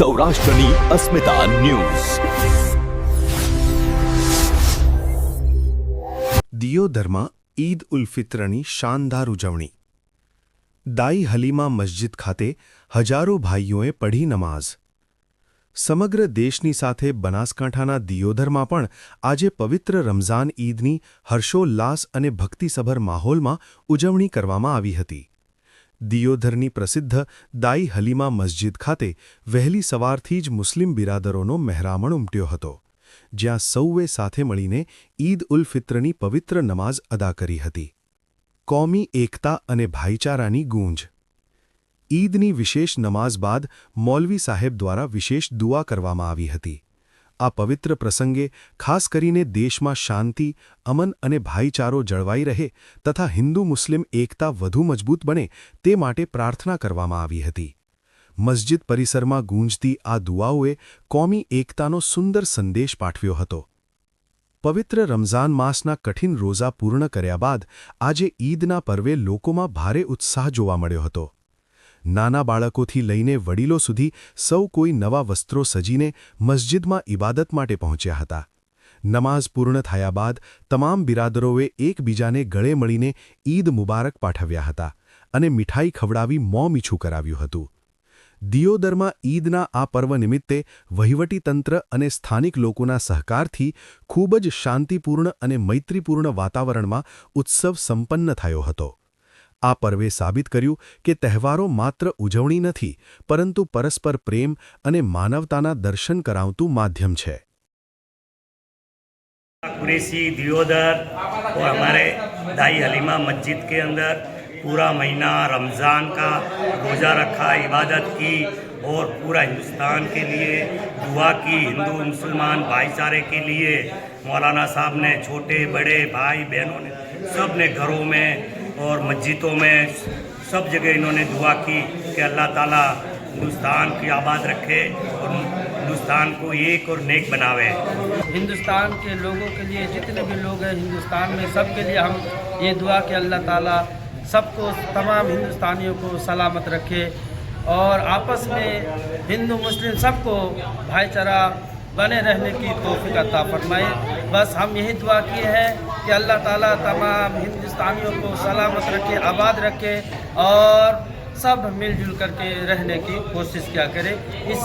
સૌરાષ્ટ્રની અસ્મિતા ન્યૂઝ। દિયોદરમાં ઈદ ઉલ ફિત્રની શાનદાર ઉજવણી। દાઈ હલીમા મસ્જિદ ખાતે હજારો ભાઈઓએ પઢી નમાઝ। સમગ્ર દેશની સાથે બનાસકાંઠાના દિયોદરમાં પણ આજે પવિત્ર રમઝાન ઈદની હર્ષોલ્લાસ અને ભક્તિસભર માહોલમાં ઉજવણી કરવામાં આવી હતી। દિયોદરની પ્રસિદ્ધ દાઈ હલીમા મસ્જિદ ખાતે વહેલી સવારથી જ મુસ્લિમ બિરાદરોનો મહેરામણ ઉમટ્યો હતો, જ્યાં સૌએ સાથે મળીને ઈદ ઉલ ફિત્રની પવિત્ર નમાઝ અદા કરી હતી। કોમી એકતા અને ભાઈચારાની ગૂંજ। ઈદની વિશેષ નમાઝ બાદ મૌલવી સાહેબ દ્વારા વિશેષ દુઆ કરવામાં આવી હતી। આ પવિત્ર પ્રસંગે ખાસ કરીને દેશમાં શાંતિ, અમન અને ભાઈચારો જળવાઈ રહે તથા હિન્દુ મુસ્લિમ એકતા વધુ મજબૂત બને તે માટે પ્રાર્થના કરવામાં આવી હતી। મસ્જિદ પરિસરમાં ગૂંજતી આ દુઆઓએ કોમી એકતાનો સુંદર સંદેશ પાઠવ્યો હતો। પવિત્ર રમઝાન માસના કઠિન રોઝા પૂર્ણ કર્યા બાદ આજે ઈદના પર્વે લોકોમાં ભારે ઉત્સાહ જોવા મળ્યો હતો। નાના બાળકોથી લઈને વડીલો સુધી સૌ કોઈ નવા વસ્ત્રો સજીને મસ્જિદમાં ઇબાદત માટે પહોંચ્યા હતા। નમાઝ પૂર્ણ થયા બાદ તમામ બિરાદરોએ એકબીજાને ગળે મળીને ઈદ મુબારક પાઠવ્યા હતા અને મીઠાઈ ખવડાવી મોં મીઠું કરાવ્યું હતું। દિયોદરમાં ઈદના આ પર્વ નિમિત્તે વહીવટીતંત્ર અને સ્થાનિક લોકોના સહકારથી ખૂબ જ શાંતિપૂર્ણ અને મૈત્રીપૂર્ણ વાતાવરણમાં ઉત્સવ સંપન્ન થયો હતો। આ પર્વે સાબિત કર્યું કે તહેવારો માત્ર ઉજવણી નથી, પરંતુ પરસ્પર પ્રેમ અને માનવતાના દર્શન કરાવતું માધ્યમ છે। कुरैशी दियोदर और हमारे दाई हलीमा मस्जिद के अंदर पूरा महीना रमज़ान का रोज़ा रखा, इबादत की और पूरा हिंदुस्तान के लिए दुआ की। हिंदू मुसलमान भाईचारे के लिए मौलाना साहब ने छोटे बड़े भाई बहनों ने सब ने घरों में और मस्जिदों में सब जगह इन्होंने दुआ की कि अल्लाह ताला हिंदुस्तान की आबाद रखे और हिंदुस्तान को एक और नेक बनावे। हिंदुस्तान के लोगों के लिए जितने भी लोग हैं हिंदुस्तान में, सब के लिए हम ये दुआ कि अल्लाह ताला सबको, तमाम हिंदुस्तानियों को सलामत रखे और आपस में हिंदू मुस्लिम सबको भाईचारा बने रहने की तौफीक अता फरमाए। बस हम यही दुआ किए हैं कि अल्लाह ताला तमाम हिंदुस्तानियों को सलामत रखे, आबाद रखे और सब मिलजुल करके रहने की कोशिश किया करें। इस